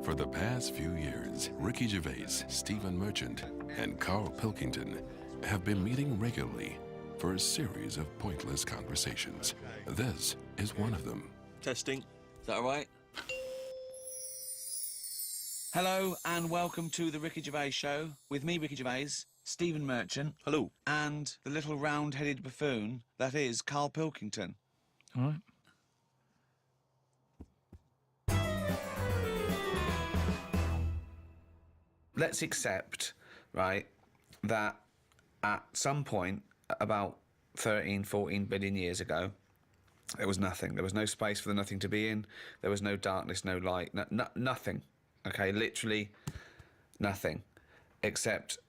For the past few years, Ricky Gervais, Stephen Merchant, and Karl Pilkington have been meeting regularly for a series of pointless conversations. This is one of them. Testing. Is that all right? Hello and welcome to the Ricky Gervais Show with me, Ricky Gervais, Stephen Merchant. Hello. And the little round-headed buffoon that is Karl Pilkington. All right. Let's accept, right, that at some point, about 13, 14 billion years ago, there was nothing. There was no space for the nothing to be in. There was no darkness, no light, nothing. Okay, literally nothing, except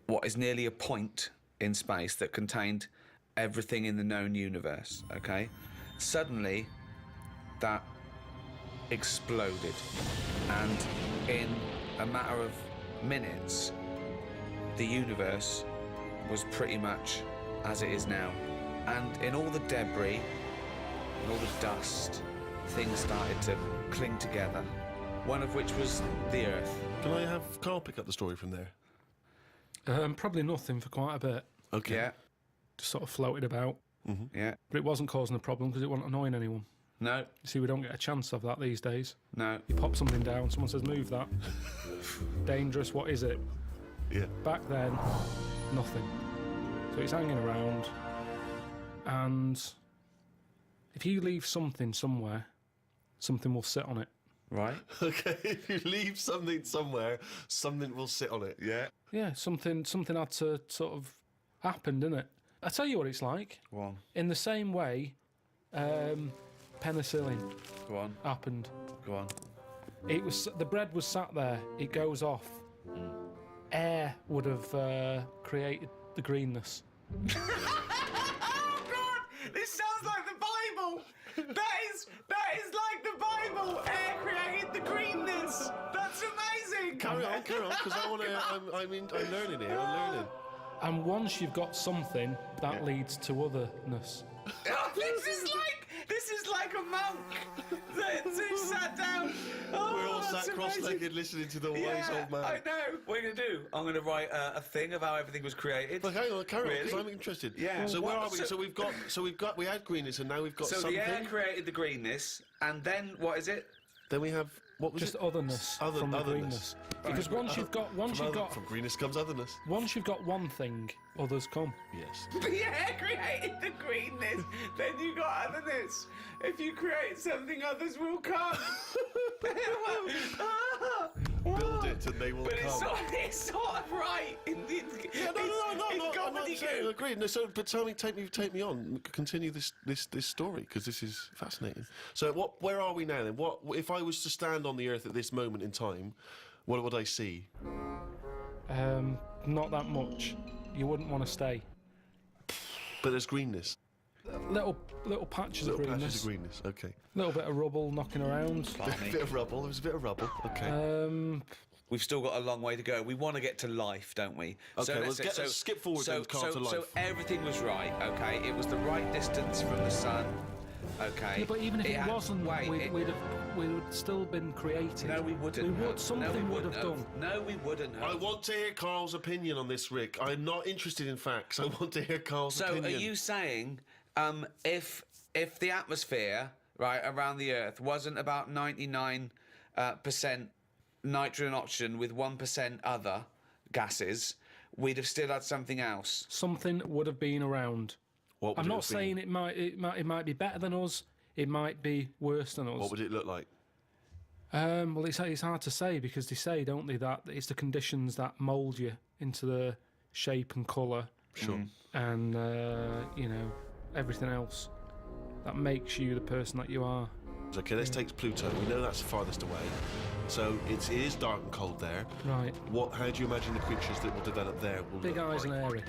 what is nearly a point in space that contained everything in the known universe, okay? Suddenly, that exploded, and in a matter of minutes, the universe was pretty much as it is now. And in all the debris, and all the dust, things started to cling together, one of which was the Earth. Can I have Karl pick up the story from there? Probably nothing for quite a bit. Okay. Yeah. Just sort of floated about. Mm-hmm. Yeah. But it wasn't causing a problem because it wasn't annoying anyone. No. You see, we don't get a chance of that these days. No. You pop something down, someone says, move that. Dangerous, what is it? Yeah. Back then, nothing. So it's hanging around, and if you leave something somewhere, something will sit on it. Right. Okay, if you leave something somewhere, something will sit on it, yeah? Yeah, something had to sort of happen, didn't it? I tell you what it's like. Go on. In the same way, penicillin Go on. happened. Go on. It was the bread was sat there. It goes off. Air would have created the greenness. Oh, God! This sounds like the Bible! That is like the Bible! Air created the greenness! That's amazing! Carry on, because I want to. I'm learning here. I'm learning. And once you've got something, that leads to otherness. Oh, this is like a monk who sat down. Oh, We're all sat that's cross-legged amazing. listening to the wise old man. I know. What are you going to do? I'm going to write a thing of how everything was created. But hang on, carry on, because Really? I'm interested. Yeah. So Well, where are we? so- We had greenness, and now we've got So something. the air created the greenness, and then what is it? Then we have what was Just it? otherness from the greenness. Because once you've got from greenness comes otherness. once you've got one thing, others come. Yes. The air created the greenness, then you got otherness. If you create something, others will come. Build it and they will But come. it's sort of right. Yeah, I'm not saying I agree. No, so, but tell me, take me on. Continue this story, because this is fascinating. So, where are we now then? What if I was to stand on the Earth at this moment in time? What would I see? Not that much. You wouldn't want to stay. But there's greenness. Little patches Little of greenness. patches of greenness. Okay. Little bit of rubble knocking around. A bit of rubble. There was a bit of rubble. Okay. We've still got a long way to go. We want to get to life, don't we? Okay, let's skip forward then, Karl, to life. So everything was right, okay? It was the right distance from the sun, okay? Yeah, but even if it had wasn't, weight, we would still been created. No, we wouldn't. We would. have. Something we would wouldn't have done. No, we wouldn't have. I want to hear Karl's opinion on this, Rick. I'm not interested in facts. I want to hear Karl's opinion. So are you saying if the atmosphere, right, around the Earth wasn't about 99% nitrogen and oxygen with 1% other gases, we'd have still had something else? Something would have been around. What would I'm it not have saying been? it might be better than us. It might be worse than us. What would it look like? Well, it's hard to say because they say, don't they, that it's the conditions that mould you into the shape and colour. Sure. And everything else that makes you the person that you are. Okay, let's take Pluto. We know that's the farthest away. So it is dark and cold there. Right. How do you imagine the creatures that will develop there will Big look eyes like? and hairy.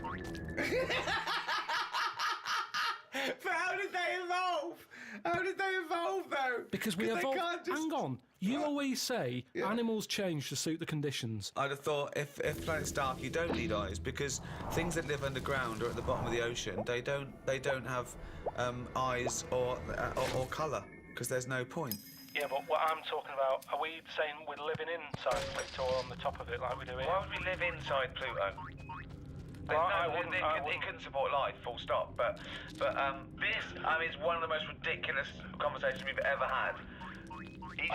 But how did they evolve? How did they evolve, though? Because we they evolved. can't just- Hang on. You always say animals change to suit the conditions. I'd have thought if planet's dark, you don't need eyes because things that live underground or at the bottom of the ocean, they don't have eyes or colour because there's no point. Yeah, but what I'm talking about, are we saying we're living inside Pluto or on the top of it like we do here? Why would we live inside Pluto? It couldn't support life, full stop. But this, is one of the most ridiculous conversations we've ever had.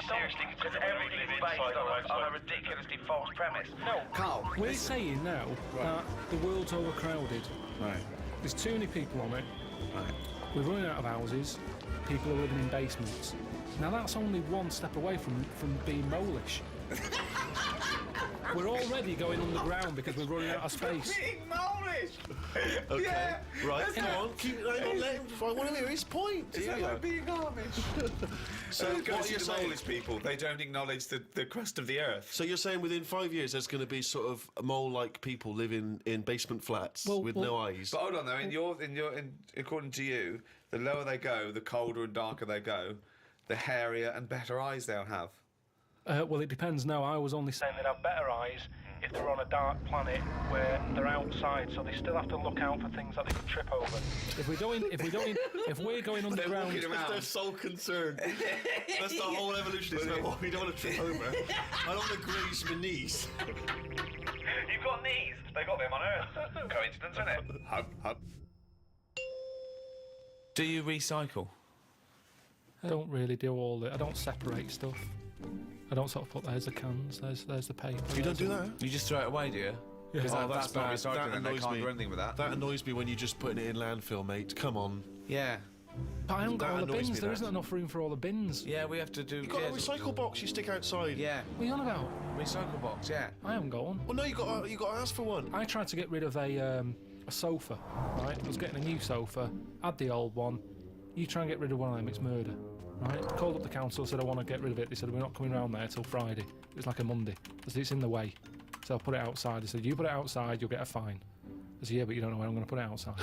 Seriously, because everything's based on a ridiculously false premise. No, Karl, we're saying now that the world's overcrowded. Right. There's too many people on it. Right. We're running out of houses. People are living in basements. Now that's only one step away from being molish. We're already going underground because we're running out of space. Being Amish! Okay. Yeah, Right, that's come not- on. Hang on, let him, I want to hear his point. Is that like being Amish? So What what you're saying? Polish people, they don't acknowledge the crust of the earth. So you're saying within 5 years there's going to be sort of mole-like people living in basement flats with no eyes? But hold on though, according to you, the lower they go, the colder and darker they go, the hairier and better eyes they'll have. Well, it depends now. I was only saying they'd have better eyes if they're on a dark planet where they're outside, so they still have to look out for things that they could trip over. If we're going underground, That's their sole concern. That's the whole evolution. It's about, we don't want to trip over. I don't want to graze my knees. You've got knees. They got them on Earth. Coincidence, isn't it? Hub. Do you recycle? I don't really do all the. I don't separate stuff. I don't sort of put there's the cans, there's the paper. You don't do that? You just throw it away, do you? Yeah. Because Oh, that's not recycling, That and they annoys can't me. do anything with that. That annoys me when you're just putting it in landfill, mate. Come on. Yeah. But I haven't got That all the annoys me, bins. There that. isn't enough room for all the bins. Yeah, we have to do... You've got a recycle box you stick outside. Yeah. What are you on about? Recycle box, yeah. I haven't got one. Well, no, you got to ask for one. I tried to get rid of a sofa, right? I was getting a new sofa, had the old one. You try and get rid of one of them, it's murder, right? Called up the council, said I want to get rid of it. They said we're not coming round there till Friday. It was like a Monday. I said it's in the way, so I'll put it outside. They said you put it outside, you'll get a fine. I said yeah, but you don't know where I'm going to put it outside.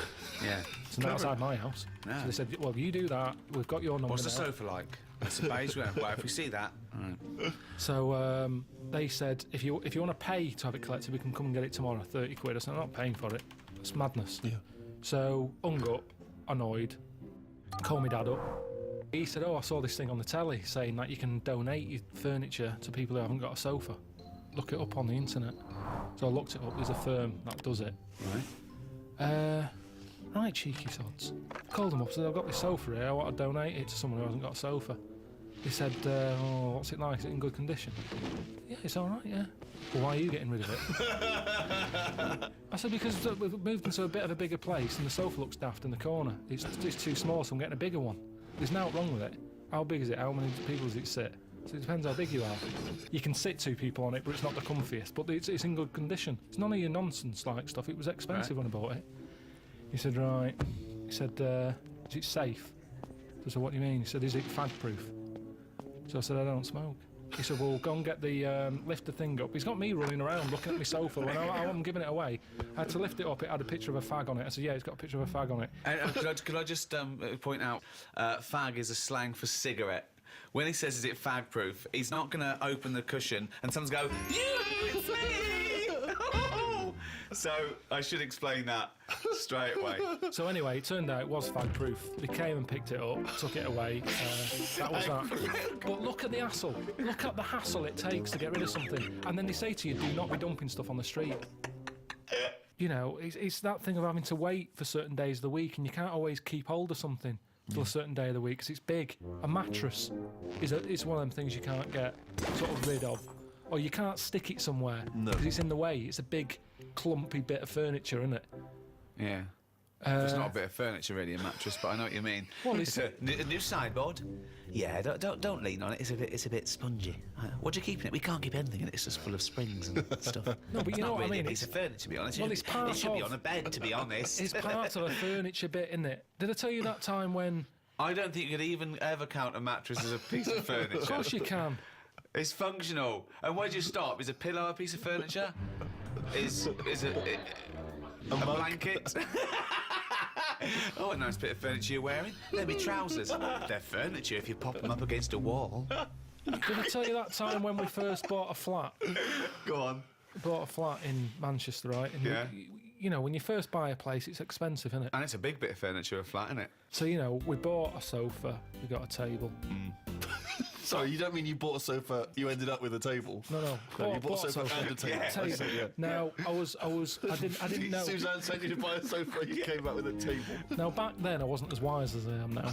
Yeah. It's not outside my house. No. So they said, well, you do that. We've got your number. What's the now. sofa like? It's a beige one. Well, if we see that... Right. So they said if you want to pay to have it collected, we can come and get it tomorrow. 30 quid. I said I'm not paying for it. It's madness. Yeah. So hung up, annoyed. Called my dad up. He said, oh, I saw this thing on the telly saying that you can donate your furniture to people who haven't got a sofa. Look it up on the internet. So I looked it up. There's a firm that does it. Right. Right, cheeky sods. Called them up, said, I've got this sofa here. I want to donate it to someone who hasn't got a sofa. He said, oh, what's it like? Is it in good condition? Yeah, it's all right, yeah. Well, why are you getting rid of it? I said, because we've moved into a bit of a bigger place and the sofa looks daft in the corner. It's too small, so I'm getting a bigger one. There's nothing wrong with it. How big is it? How many people does it sit? So it depends how big you are. You can sit two people on it, but it's not the comfiest. But it's in good condition. It's none of your nonsense-like stuff. It was expensive when I bought it. He said, right. He said, is it safe? So I said, what do you mean? He said, is it fag-proof? So I said, I don't smoke. He said, well, go and get the, lift the thing up. He's got me running around looking at my sofa when I'm giving it away. I had to lift it up, it had a picture of a fag on it. I said, yeah, it's got a picture of a fag on it. Could I just point out, fag is a slang for cigarette. When he says, is it fag-proof, he's not going to open the cushion and someone's go, it's me! So I should explain that straight away. So anyway, it turned out it was fag-proof. They came and picked it up, took it away. That was that. But look at the hassle. Look at the hassle it takes to get rid of something. And then they say to you, do not be dumping stuff on the street. You know, it's that thing of having to wait for certain days of the week, and you can't always keep hold of something till a certain day of the week because it's big. A mattress is one of them things you can't get sort of rid of. Or you can't stick it somewhere because it's in the way. It's a big, clumpy bit of furniture, isn't it? Yeah. It's not a bit of furniture, really, a mattress, but I know what you mean. Well, it's a new sideboard. Yeah, don't lean on it. It's a bit spongy. What do you keep in it? We can't keep anything in it. It's just full of springs and stuff. No, but It's you know not what I really mean. a piece of furniture, to be honest. Well, it's part it should be of- on a bed, to be honest. It's part of a furniture bit, isn't it? Did I tell you that time when... I don't think you could even ever count a mattress as a piece of furniture. Of course you can. It's functional. And where do you stop? Is a pillow a piece of furniture? Is a blanket? Oh, what a nice bit of furniture you're wearing. They're my trousers. They're furniture if you pop them up against a wall. Did I tell you that time when we first bought a flat? Go on. Bought a flat in Manchester, right? And Yeah. you know, when you first buy a place, it's expensive, isn't it? And it's a big bit of furniture, a flat, isn't it? So, you know, we bought a sofa, we got a table. Sorry, you don't mean you bought a sofa, you ended up with a table? No. No, you bought a sofa and a table. Table. Yeah. Now, I didn't know. Suzanne sent you to buy a sofa, you came back with a table. Now, back then, I wasn't as wise as I am now.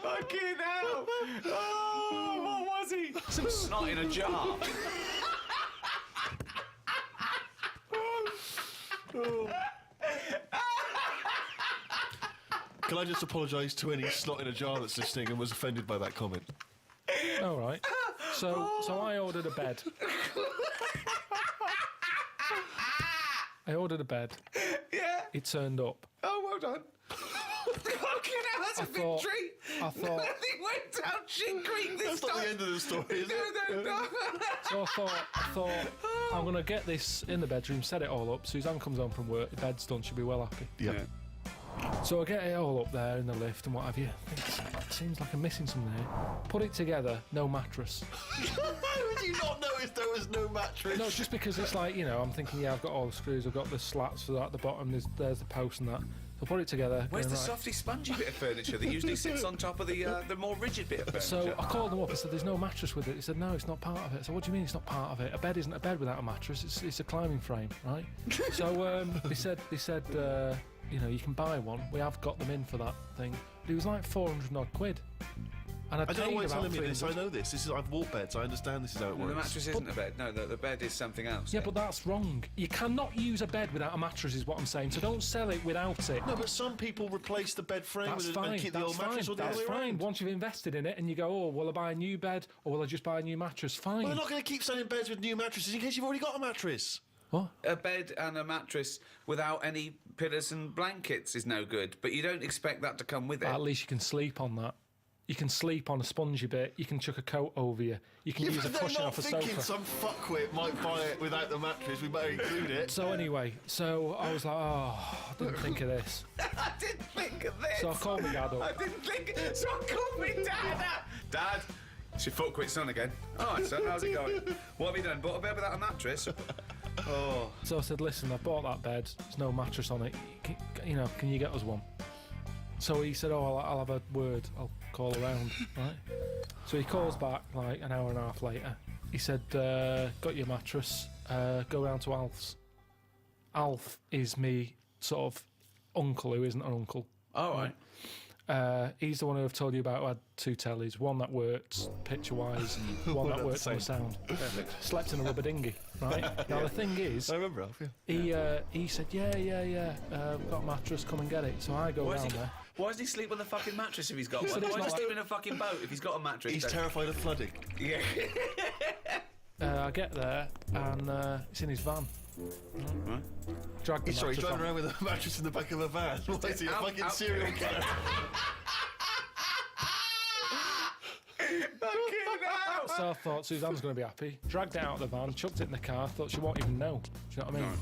Fucking hell! Oh, what was he? Some snot in a jar. Can I just apologise to any snot in a jar that's listening and was offended by that comment? All right. So I ordered a bed. I ordered a bed. Yeah. It turned up. Oh, well done. Fucking hell, that's a big treat. I thought. Nothing went down shit creek this That's not time. the end of the story, is it? No. So I thought I'm gonna get this in the bedroom, set it all up. Suzanne comes home from work, the bed's done, she'll be well happy. Yeah. So I get it all up there in the lift and what have you. I think it seems like I'm missing something here. Put it together, no mattress. How would you not notice there was no mattress? No, just because it's like, you know, I'm thinking, yeah, I've got all the screws, I've got the slats for that at the bottom, there's the post and that. So put it together. Where's the going, right. softy, spongy bit of furniture that usually sits on top of the more rigid bit of furniture? So I called them up and said, there's no mattress with it. He said, no, it's not part of it. So what do you mean it's not part of it? A bed isn't a bed without a mattress. It's a climbing frame, right? So they said, you know, you can buy one. We have got them in for that thing. But it was like 400 odd quid. And I don't know why you're telling me this. I 300. know this. I've walked beds. I understand this is how it The works. mattress isn't a bed. No, the bed is something else. Yeah, but that's wrong. You cannot use a bed without a mattress, is what I'm saying. So don't sell it without it. No, but some people replace the bed frame That's and fine. keep the That's old mattress fine. or the That's other way fine. around. Once you've invested in it and you go, oh, will I buy a new bed or will I just buy a new mattress? Fine. Well, they're not going to keep selling beds with new mattresses in case you've already got a mattress. What? A bed and a mattress without any pillows and blankets is no good, but you don't expect that to come with it. At least you can sleep on that. You can sleep on a spongy bit. You can chuck a coat over you. You can use a They're cushion not off a thinking sofa. some fuckwit might buy it without the mattress. We better include it. So anyway, so I was like, oh, I didn't think of this. I didn't think of this. So I called my dad I up. didn't think. So I called me dad. Dad, it's your foot quit son again. All right, son, how's it going? What have you done? Bought a bed without a mattress? Oh. So I said, listen, I bought that bed. There's no mattress on it. You know, can you get us one? So he said, oh, I'll have a word. I'll call around, right? So he calls back like an hour and a half later. He said, got your mattress. Go round to Alf's. Alf is me sort of uncle who isn't an uncle. All right. He's the one who I've told you about who had two tellies, one that worked picture-wise, one that worked on the sound. Slept in a rubber dinghy, right? Now the thing is, I remember Alf, yeah. he said, yeah, got a mattress, come and get it. So I go Why round does, there. why does he sleep on the fucking mattress if he's got said one? it's Why not does he like- sleep in a fucking boat if he's got a mattress? He's terrified of flooding. Yeah. I get there and it's in his van. Right. Drag the Sorry, he's mattress driving on. around with a mattress in the back of a van. What is he, a Out- fucking out- serial killer? So I thought Suzanne's going to be happy. Dragged it out of the van, chucked it in the car. Thought she won't even know. Do you know what I mean? No.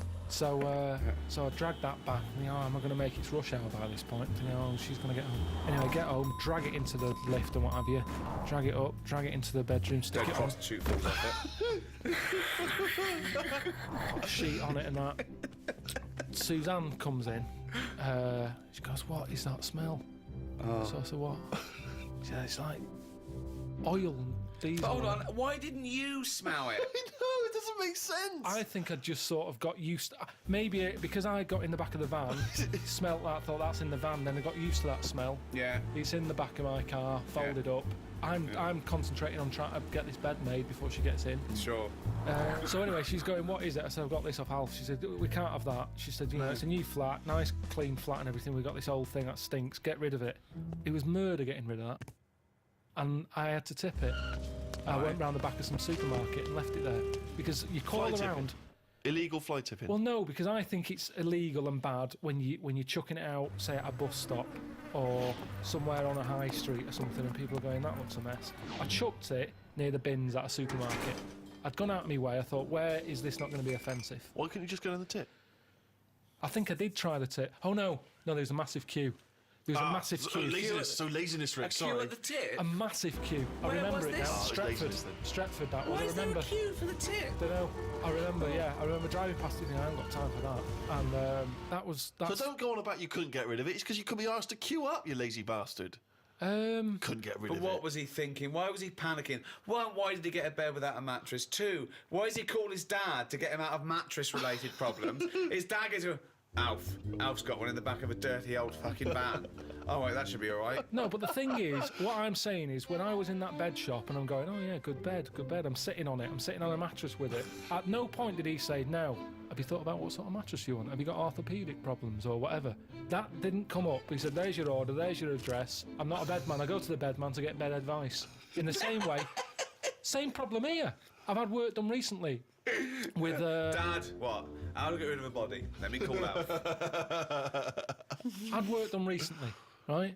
So I dragged that back. Thinking, oh, am I going to make its rush hour by this point? Thinking, oh, she's going to get home. Anyway, get home, drag it into the lift and what have you. Drag it up, drag it into the bedroom, stick Dead it on, prostitute falls off it. sheet on it and that. Suzanne comes in. She goes, what is that smell? So I said, what? She said, it's like oil and diesel. Hold on, why didn't you smell it? No, it doesn't make sense. I think I just sort of got used to, maybe because I got in the back of the van, smelt that, thought that's in the van, then I got used to that smell. Yeah. It's in the back of my car, folded up. I'm concentrating on trying to get this bed made before she gets in. Sure. So anyway, she's going, what is it? I said, I've got this off Alf. She said, we can't have that. She said, you know, it's a new flat, nice clean flat and everything. We've got this old thing that stinks. Get rid of it. It was murder getting rid of that. And I had to tip it. I went round the back of some supermarket and left it there. Because you call Fly around... tipping. Illegal fly tipping. Well, no, because I think it's illegal and bad when you're chucking it out, say at a bus stop or somewhere on a high street or something, and people are going, that looks a mess. I chucked it near the bins at a supermarket. I'd gone out of my way. I thought, where is this not going to be offensive? Why couldn't you just go down the tip? I think I did try the tit. Oh, no, there was a massive queue. There was a massive queue. Laziness, Rick, A queue at the tip? A massive queue. I Where remember was it this? now. Oh, laziness then. Stretford, that was. Why I is there remember. a queue for the tip? Don't know. I remember driving past it and I haven't got time for that. And that's... So don't go on about you couldn't get rid of it. It's because you could be asked to queue up, you lazy bastard. Couldn't get rid of it. But what was he thinking? Why was he panicking? One, why did he get a bed without a mattress? Two, why does he call his dad to get him out of mattress-related problems? His dad goes, Alf's got one in the back of a dirty old fucking van. Oh, wait, that should be all right. No, but the thing is, what I'm saying is, when I was in that bed shop and I'm going, oh yeah, good bed, I'm sitting on it, I'm sitting on a mattress with it. At no point did he say, now, have you thought about what sort of mattress you want? Have you got orthopaedic problems or whatever? That didn't come up. He said, there's your order, there's your address. I'm not a bed man. I go to the bed man to get bed advice. In the same way, same problem here. I've had work done recently with... Dad, what? How to get rid of a body? Let me call Alf. I'd work done recently, right?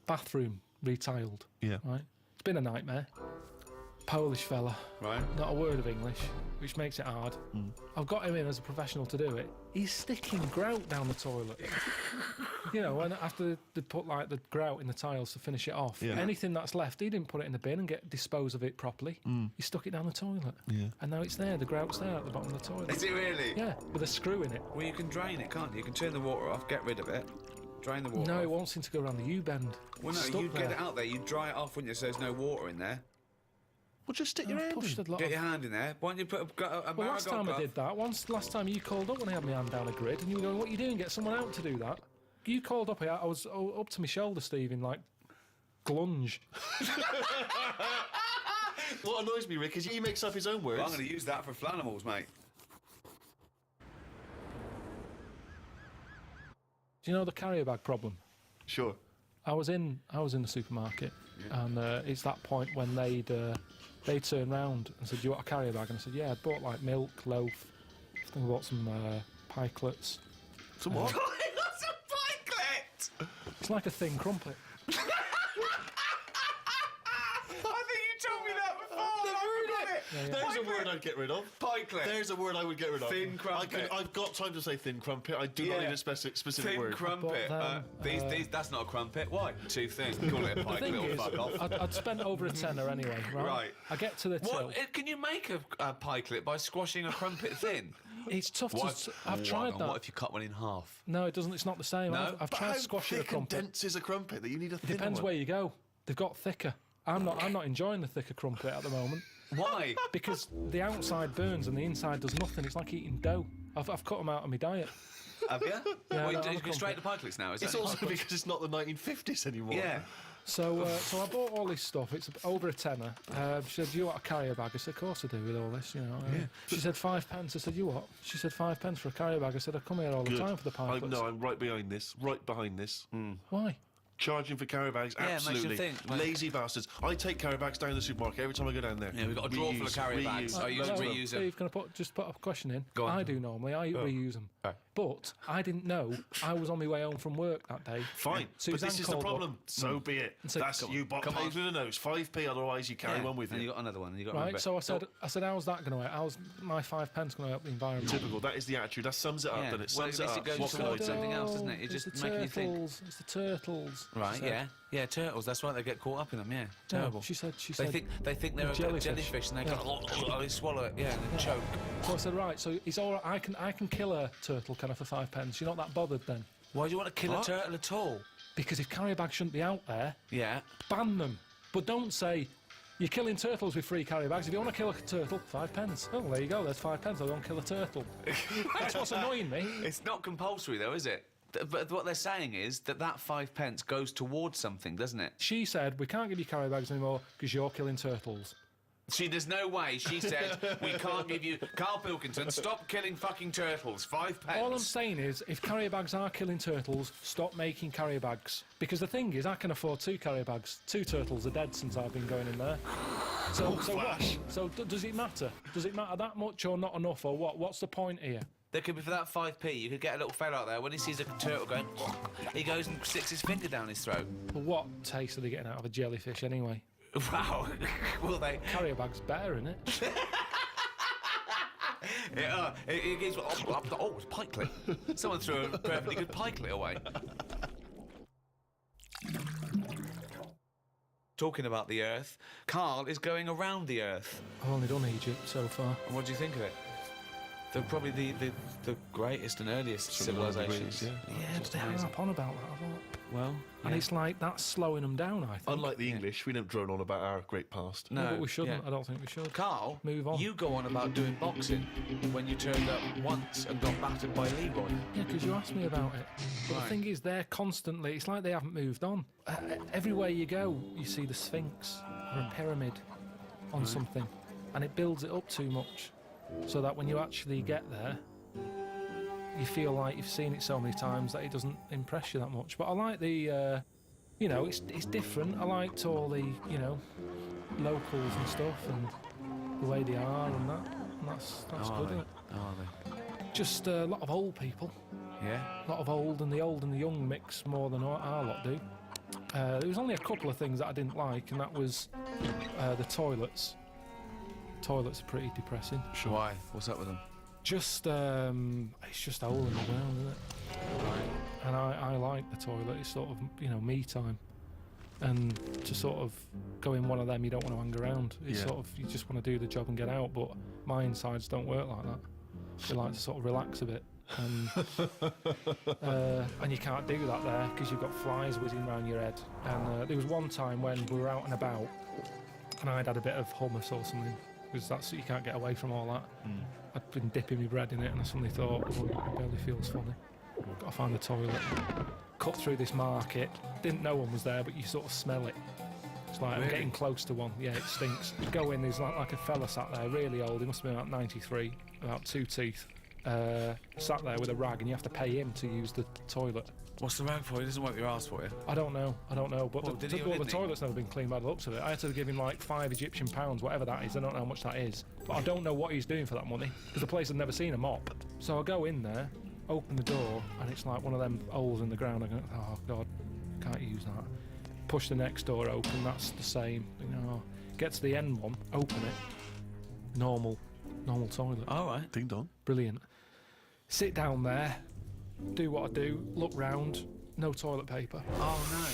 Bathroom retiled. Yeah. Right? It's been a nightmare. Polish fella. Right. Not a word of English, which makes it hard. I've got him in as a professional to do it. He's sticking grout down the toilet. You know, and after they put like the grout in the tiles to finish it off, anything that's left, he didn't put it in the bin and dispose of it properly. He stuck it down the toilet. Yeah. And now it's there, the grout's there at the bottom of the toilet. Is it really? Yeah, with a screw in it. Well, you can drain it, can't you? You can turn the water off, get rid of it, drain the water No, off. it won't seem to go around the U-bend. Well, It's no, stuck you'd there. get it out there, you'd dry it off, wouldn't you, so there's no water in there. Well, just stick your hand Pushed in. a lot Get of- your hand in there. Why don't you put a Well, last time I glove? did that, last time you called up when I had my hand down a grid and you were going, what are you doing? Get someone out to do that. You called up here, I was up to my shoulder, Steve, in like glunge. What annoys me, Rick, is he makes up his own words. Well, I'm going to use that for flanimals, mate. Do you know the carrier bag problem? Sure. I was in the supermarket, and it's that point when they'd turn round and said, "Do you want a carrier bag?" And I said, "Yeah." I bought like milk, loaf. I think I bought some pikelets. Some what? That's a pikelet! It's like a thin crumpet. I think you told me that before. There's a word I'd get rid of. Pikelet. There's a word I would get rid of. Thin crumpet. I've got time to say thin crumpet. I do not need a specific Thin word. crumpet. But These, that's not a crumpet. Why? Too thin. Call it a The pikelet thing or is, fuck off. I'd spent over a tenner anyway, right? Right. I get to the till. What? Can you make a pikelet by squashing a crumpet thin? It's tough to... I've tried that. What if you cut one in half? No, it doesn't. It's not the same. No? I've But tried how squashing a thick and crumpet. dense is a crumpet that you need a thin Depends one? where you go. They've got thicker. I'm not enjoying the thicker crumpet at the moment Why? because the outside burns and the inside does nothing. It's like eating dough. I've cut them out of my diet. Have you? Yeah, Well, no, you I'm a go straight to pikelets now, is It's that also because it's not the 1950s anymore. Yeah. So I bought all this stuff. It's over a tenner. She said, "Do you want a carrier bag?" I said, "Of course I do." With all this, you know. She said, "£5." I said, "You what?" She said, £5 for a carrier bag. I said, "I come here all the Good. time for the pilots." No, I'm right behind this. Right behind this. Why? Charging for carrier bags, Yeah, it makes you absolutely. think, like- Lazy bastards. I take carrier bags down to the supermarket every time I go down there. Yeah, we've got a drawer full of carrier bags. I use No, reuse them. Steve, can I just put a question in? Go on. I do normally. I reuse them. Right. But I didn't know I was on my way home from work that day. Fine, but Suzanne this is the called up. problem. So be it. And said, That's "Come you bought come pays on." with a nose. 5p, otherwise you carry one with and you. you got another one. And you got Right, so I said, how's that going to help? How's my £5 going to help the environment? Typical. That is the attitude. That sums it up, doesn't it? Well, Sums at it least up. it goes What can I towards do? something else, doesn't it? It's It's just the making you think. turtles. It's the turtles. she Right, said. yeah, turtles. That's right. They get caught up in them. Yeah, No, terrible. she said. They think they're a jellyfish, and they go, they swallow it. Yeah, and then choke. So I said, right. So it's all right. I can kill a turtle, kind of, for £5. You're not that bothered then? Why do you want to kill What? a turtle at all? Because if carrier bags shouldn't be out there, Yeah. ban them. But don't say you're killing turtles with free carrier bags. If you want to kill a turtle, £5. Oh, there you go. There's £5. I won't kill a turtle. That's what's annoying me. It's not compulsory though, is it? But what they're saying is that £5 goes towards something, doesn't it? She said we can't give you carrier bags anymore because you're killing turtles. There's no way. She said we can't give you. Karl Pilkington, stop killing fucking turtles. £5. All I'm saying is, if carrier bags are killing turtles, stop making carrier bags. Because the thing is, I can afford 2 carrier bags. 2 turtles are dead since I've been going in there. So what? So does it matter? Does it matter that much or not enough or what? What's the point here? There could be for that 5p. You could get a little fella out there when he sees a turtle going. He goes and sticks his finger down his throat. But what taste are they getting out of a jellyfish anyway? Wow. Will they? Carrier bag's better, isn't it? It gives... Oh, it's pikelet. Someone threw a perfectly good pikelet away. Talking about the Earth, Karl is going around the Earth. I've only done Egypt so far. What do you think of it? They're probably the greatest and earliest civilizations. Yeah. Yeah, but they harp on about that a lot. Well, And it's like, that's slowing them down, I think. Unlike the English, we don't drone on about our great past. No, but we shouldn't. I don't think we should. Karl, Move on. you go on about doing boxing when you turned up once and got battered by Leroy. Yeah, because you asked me about it. But Right. the thing is, they're constantly... It's like they haven't moved on. Everywhere you go, you see the Sphinx or a pyramid on something. And it builds it up too much. So that when you actually get there, you feel like you've seen it so many times that it doesn't impress you that much. But I like the... you know, it's different. I liked all the, you know, locals and stuff and the way they are and that. And that's good, isn't it? Are they? Just a lot of old people. Yeah. A lot of old and the young mix more than our lot do. There was only a couple of things that I didn't like, and that was the toilets. Toilets are pretty depressing. Sure. Why? What's up with them? Just, it's just a hole in the ground, isn't it? Right. And I like the toilet. It's sort of, you know, me time. And to sort of go in one of them, you don't want to hang around. It's Yeah. sort of, you just want to do the job and get out. But my insides don't work like that. They like to sort of relax a bit. And you can't do that there because you've got flies whizzing around your head. And there was one time when we were out and about and I'd had a bit of hummus or something, because that's, you can't get away from all that. I'd been dipping my bread in it and I suddenly thought, oh, it barely feels funny. Got to find the toilet. Cut through this market. Didn't know one was there, but you sort of smell it. It's like, Really? I'm getting close to one. Yeah, it stinks. You go in, there's like a fella sat there, really old. He must have been about 93, about 2 teeth. Sat there with a rag, and you have to pay him to use the toilet. What's the rag for? He doesn't wipe your ass for you. I don't know. But Well, did he or the didn't he? toilet's never been cleaned by the looks of it. I had to give him like £5 Egyptian, whatever that is. I don't know how much that is. But I don't know what he's doing for that money, because the place had never seen a mop. So I go in there, open the door, and it's like one of them holes in the ground. I go, oh God, can't use that. Push the next door open, that's the same. You know, get to the end one, open it, normal toilet. All right. Ding dong. Brilliant. Sit down there, do what I do, look round, no toilet paper. Oh no.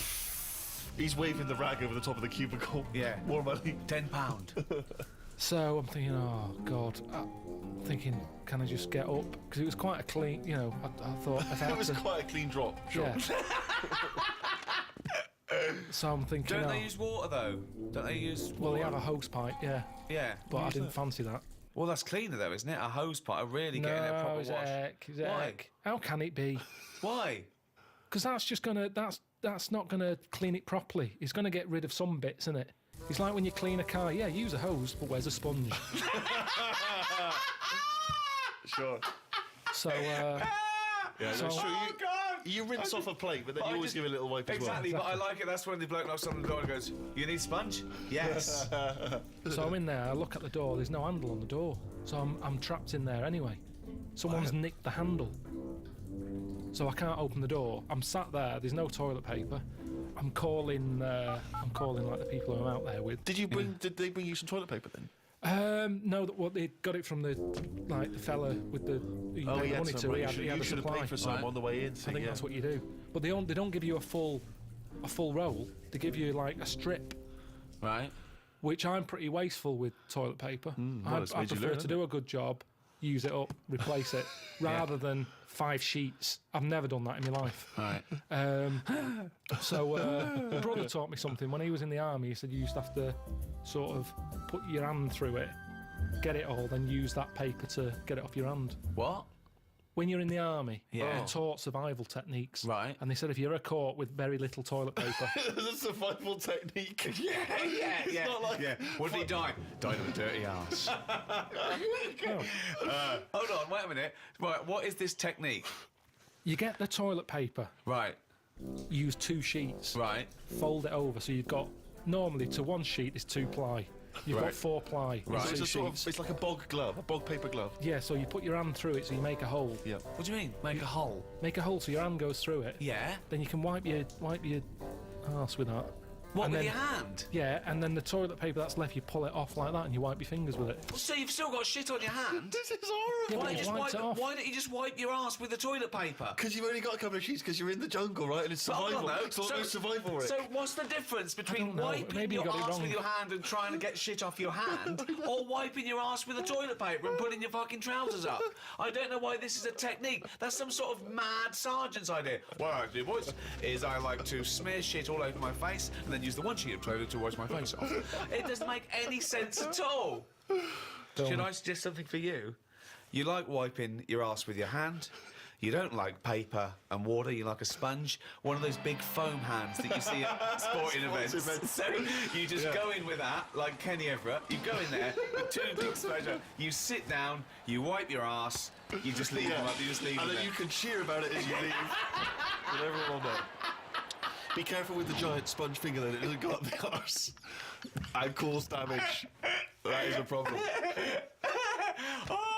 He's waving the rag over the top of the cubicle. Yeah. More money. £10. So I'm thinking, oh God. I'm thinking, can I just get up? Because it was quite a clean, you know, I thought if I had It was to, quite a clean drop. Sure. yeah. So I'm thinking, Don't oh, they use water though? Don't they use? well, they water? have a hose pipe, yeah, Yeah. but I didn't fancy that. Well, that's cleaner though, isn't it? A hose pipe, really getting a No, proper it's wash. heck, it's Why? heck. How can it be? Why? Because that's just gonna, that's not gonna clean it properly. It's gonna get rid of some bits, isn't it? It's like when you clean a car, yeah, use a hose, but where's a sponge? Sure. So, Yeah, So- that's true. Oh God! You rinse off a plate, but then But you I always just- give it a little wipe Exactly, but I like it. That's when the bloke knocks on the door and goes, "You need sponge?" Yes. so I'm in there. I look at the door. There's no handle on the door, so I'm trapped in there anyway. Someone's nicked the handle, so I can't open the door. I'm sat there. There's no toilet paper. I'm calling like the people who I'm out there with. Did you bring? Did they bring you some toilet paper then? No, well, they got it from the fella with the who you Oh, paid he the had money some. to. Right. He had You a should have supply. paid for some Right. on the way in. I think that's what you do. But they don't give you a full roll. They give you like a strip, Right. which I'm pretty wasteful with toilet paper. well, it's I made you prefer learn, to do a good job, use it up, replace it, rather than 5 sheets. I've never done that in my life. Right. So my brother taught me something. When he was in the army, he said you used to have to sort of put your hand through it, get it all, then use that paper to get it off your hand. What? When you're in the army, Yeah. they're taught survival techniques. Right. And they said if you're caught with very little toilet paper, It's a survival technique. Yeah. not like- yeah. What did he die? Died of a dirty ass. Hold on, wait a minute. Right, what is this technique? you get the toilet paper, Right. use 2 sheets, Right. fold it over. So you've got, normally to 1 sheet is 2 ply. You've got Right. 4 ply. Right. So Two it's a sort sheets. of, it's like a bog glove, a bog paper glove. Yeah, so you put your hand through it so you make a hole. Yeah. What do you mean? Make a hole? Make a hole so your hand goes through it. Yeah. Then you can wipe your arse with that. What, And with then- your hand? Yeah, and then the toilet paper that's left, you pull it off like that and you wipe your fingers with it. So you've still got shit on your hand? This is horrible. Yeah, but you wiped it off. Why don't you just wipe your ass with the toilet paper? Because you've only got a couple of sheets because you're in the jungle, right? And it's But hold survival. on, though. It's almost survival, Rick. So what's the difference between don't know. wiping Maybe you your got it ass wrong. with your hand and trying to get shit off your hand, or wiping your ass with the toilet paper and pulling your fucking trousers up? I don't know why this is a technique. That's some sort of mad sergeant's idea. What I do, boys, is I like to smear shit all over my face and then use the one sheet of toilet to wash my face off. It doesn't make any sense at all. Should I suggest something for you? You like wiping your ass with your hand. You don't like paper and water, you like a sponge. One of those big foam hands that you see at sporting events. So you just go in with that, like Kenny Everett. You go in there with two big sponge. You sit down, you wipe your ass, you just leave them up, you just leave them And then there. you can cheer about it as you leave. And everyone will know. Be careful with the giant sponge finger then, it doesn't go up the arse and cause damage. That is a problem. Oh,